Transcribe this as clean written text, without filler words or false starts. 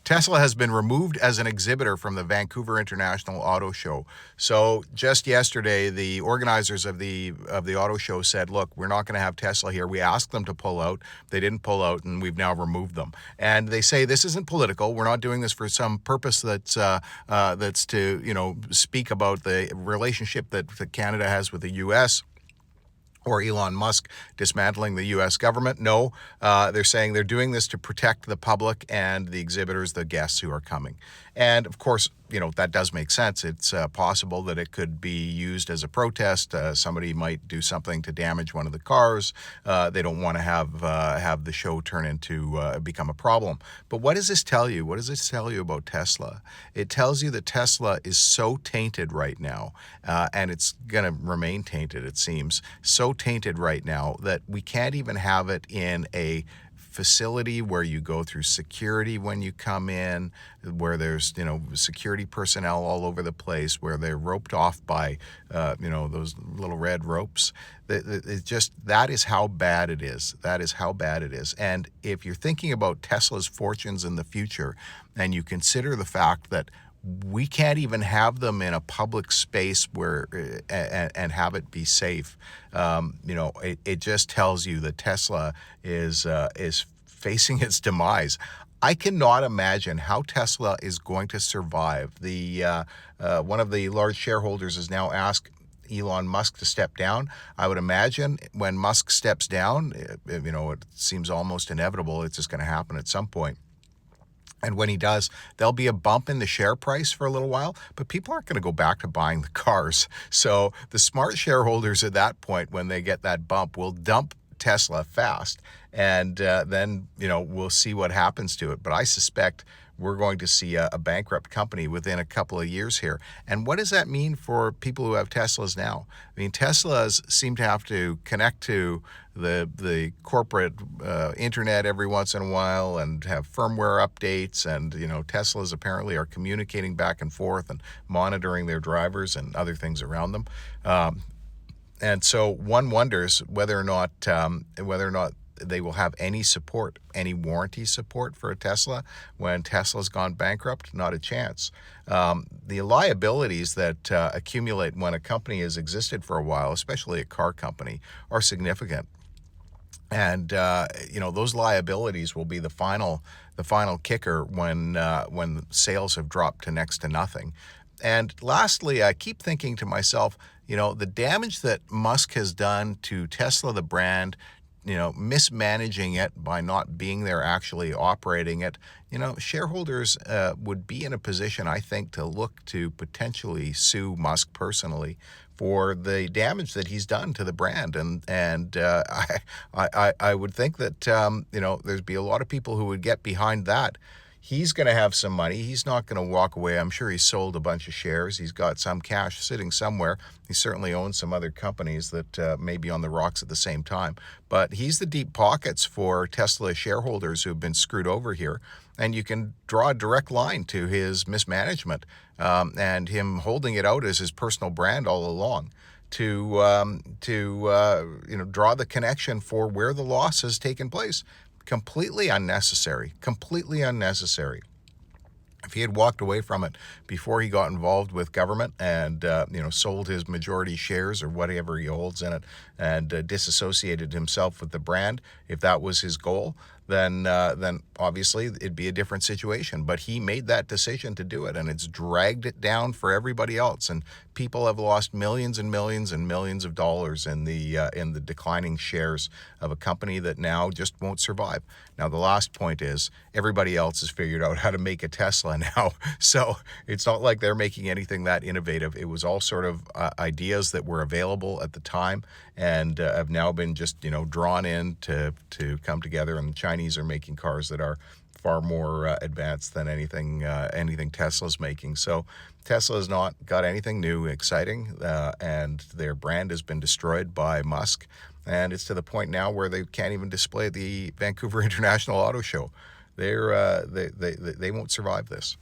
Tesla has been removed as an exhibitor from the Vancouver International Auto Show. So just yesterday, the organizers of the auto show said, "Look, we're not going to have Tesla here." We asked them to pull out. They didn't pull out, and we've now removed them. And they say this isn't political. We're not doing this for some purpose that's to speak about the relationship that Canada has with the U.S. or Elon Musk dismantling the U.S. government. No, they're saying they're doing this to protect the public and the exhibitors, the guests who are coming. And of course, that does make sense. It's possible that it could be used as a protest. Somebody might do something to damage one of the cars. They don't want to have the show turn into become a problem. But what does this tell you? What does this tell you about Tesla? It tells you that Tesla is so tainted right now, and it's going to remain tainted, it seems, so tainted right now that we can't even have it in a facility where you go through security when you come in, where there's security personnel all over the place, where they're roped off by those little red ropes. That is how bad it is. That is how bad it is. And if you're thinking about Tesla's fortunes in the future, and you consider the fact that we can't even have them in a public space where and have it be safe. It just tells you that Tesla is facing its demise. I cannot imagine how Tesla is going to survive. One of the large shareholders has now asked Elon Musk to step down. I would imagine when Musk steps down, it seems almost inevitable. It's just going to happen at some point. And when he does, there'll be a bump in the share price for a little while, but people aren't going to go back to buying the cars. So the smart shareholders at that point, when they get that bump, will dump Tesla fast. And then, we'll see what happens to it. But I suspect we're going to see a bankrupt company within a couple of years here. And what does that mean for people who have Teslas now? I mean, Teslas seem to have to connect to the corporate internet every once in a while and have firmware updates. And, Teslas apparently are communicating back and forth and monitoring their drivers and other things around them. And so one wonders whether or not they will have any support, any warranty support for a Tesla when Tesla's gone bankrupt. Not a chance. The liabilities that accumulate when a company has existed for a while, especially a car company, are significant. And those liabilities will be the final kicker when sales have dropped to next to nothing. And lastly, I keep thinking to myself, the damage that Musk has done to Tesla, the brand, mismanaging it by not being there actually operating it, shareholders would be in a position, I think, to look to potentially sue Musk personally for the damage that he's done to the brand. And I would think that, there'd be a lot of people who would get behind that. He's going to have some money. He's not going to walk away. I'm sure he's sold a bunch of shares. He's got some cash sitting somewhere. He certainly owns some other companies that may be on the rocks at the same time. But he's the deep pockets for Tesla shareholders who have been screwed over here. And you can draw a direct line to his mismanagement and him holding it out as his personal brand all along to draw the connection for where the loss has taken place. Completely unnecessary. If he had walked away from it before he got involved with government and sold his majority shares or whatever he holds in it and disassociated himself with the brand, if that was his goal, then obviously it'd be a different situation. But he made that decision to do it, and it's dragged it down for everybody else. And people have lost millions and millions and millions of dollars in the declining shares of a company that now just won't survive. Now, the last point is everybody else has figured out how to make a Tesla now. So it's not like they're making anything that innovative. It was all sort of ideas that were available at the time and have now been just, drawn in to come together. And the Chinese are making cars that are far more advanced than anything Tesla's making. So Tesla has not got anything new, exciting, and their brand has been destroyed by Musk. And it's to the point now where they can't even display the Vancouver International Auto Show. They won't survive this.